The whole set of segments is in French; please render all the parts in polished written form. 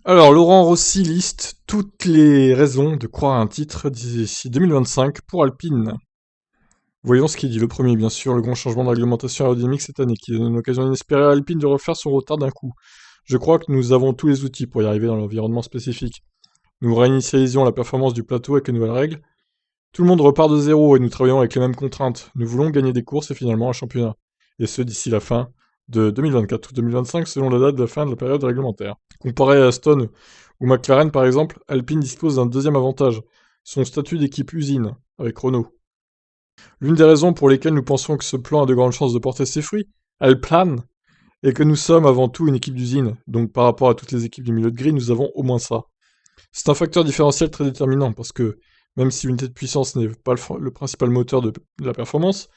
Alors, Laurent Rossi liste toutes les raisons de croire à un titre d'ici 2025 pour Alpine. Voyons ce qu'il dit. Le premier, bien sûr, le grand changement de réglementation aérodynamique cette année, qui donne une occasion inespérée à Alpine de refaire son retard d'un coup. Je crois que nous avons tous les outils pour y arriver dans l'environnement spécifique. Nous réinitialisons la performance du plateau avec une nouvelle règle. Tout le monde repart de zéro et nous travaillons avec les mêmes contraintes. Nous voulons gagner des courses et finalement un championnat. Et ce, d'ici la fin de 2024 ou 2025, selon la date de la fin de la période réglementaire. Comparé à Aston ou McLaren, par exemple, Alpine dispose d'un deuxième avantage, son statut d'équipe usine, avec Renault. L'une des raisons pour lesquelles nous pensons que ce plan a de grandes chances de porter ses fruits, Alpine, est que nous sommes avant tout une équipe d'usine, donc par rapport à toutes les équipes du milieu de grille, nous avons au moins ça. C'est un facteur différentiel très déterminant, parce que même si l'unité de puissance n'est pas le principal moteur de la performance,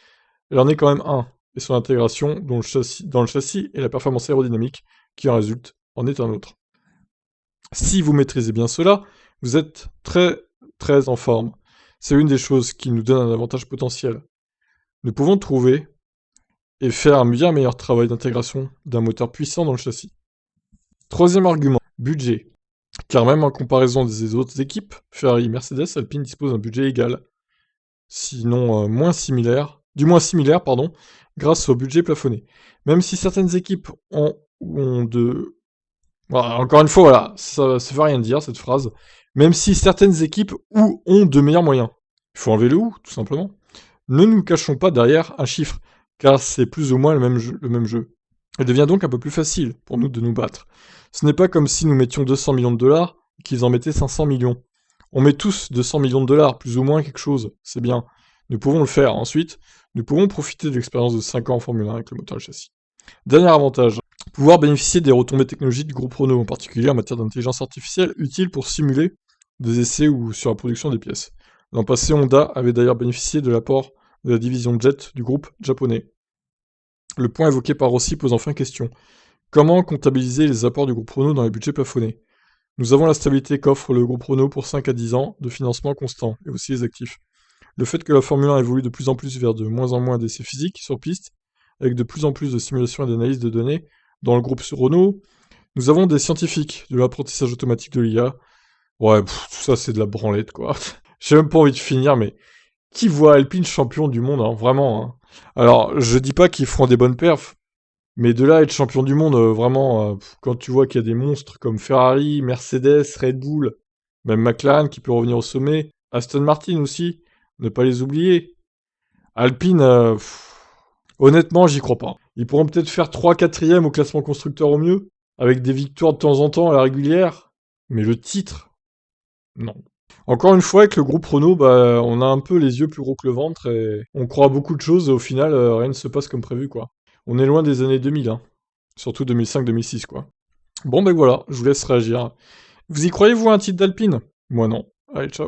elle en est quand même un, et son intégration dans le châssis et la performance aérodynamique qui en résulte en est un autre. Si vous maîtrisez bien cela, vous êtes très en forme. C'est une des choses qui nous donne un avantage potentiel. Nous pouvons trouver et faire un bien meilleur travail d'intégration d'un moteur puissant dans le châssis. Troisième argument, budget. Car même en comparaison des autres équipes, Ferrari, Mercedes, Alpine disposent d'un budget égal, sinon du moins similaire, pardon, grâce au budget plafonné. Même si certaines équipes ont de... Voilà, encore une fois, voilà, ça veut rien dire cette phrase. Même si certaines équipes ont de meilleurs moyens. Il faut enlever le ou, tout simplement. Ne nous cachons pas derrière un chiffre, car c'est plus ou moins le même jeu. Il devient donc un peu plus facile pour nous de nous battre. Ce n'est pas comme si nous mettions 200 millions de dollars et qu'ils en mettaient 500 millions. On met tous 200 millions de dollars, plus ou moins quelque chose, c'est bien. Nous pouvons le faire. Ensuite, nous pouvons profiter de l'expérience de 5 ans en Formule 1 avec le moteur et le châssis. Dernier avantage, pouvoir bénéficier des retombées technologiques du groupe Renault, en particulier en matière d'intelligence artificielle, utile pour simuler des essais ou sur la production des pièces. L'an passé, Honda avait d'ailleurs bénéficié de l'apport de la division Jet du groupe japonais. Le point évoqué par Rossi pose enfin question. Comment comptabiliser les apports du groupe Renault dans les budgets plafonnés? Nous avons la stabilité qu'offre le groupe Renault pour 5 à 10 ans de financement constant, et aussi les actifs. Le fait que la Formule 1 évolue de plus en plus vers de moins en moins d'essais physiques sur piste, avec de plus en plus de simulations et d'analyses de données, dans le groupe Renault, nous avons des scientifiques, de l'apprentissage automatique de l'IA. Ouais, tout ça c'est de la branlette quoi. J'ai même pas envie de finir, mais qui voit Alpine champion du monde, hein, vraiment. Hein. Alors, je dis pas qu'ils feront des bonnes perfs, mais de là à être champion du monde, vraiment, quand tu vois qu'il y a des monstres comme Ferrari, Mercedes, Red Bull, même McLaren qui peut revenir au sommet, Aston Martin aussi, ne pas les oublier. Alpine, honnêtement, j'y crois pas. Ils pourront peut-être faire 3-4e au classement constructeur au mieux, avec des victoires de temps en temps à la régulière, mais le titre, non. Encore une fois, avec le groupe Renault, bah, on a un peu les yeux plus gros que le ventre et on croit à beaucoup de choses et au final, rien ne se passe comme prévu, quoi. On est loin des années 2000, hein. Surtout 2005-2006, quoi. Bon, ben voilà, je vous laisse réagir. Vous y croyez, vous, à un titre d'Alpine? Moi, non. Allez, ciao.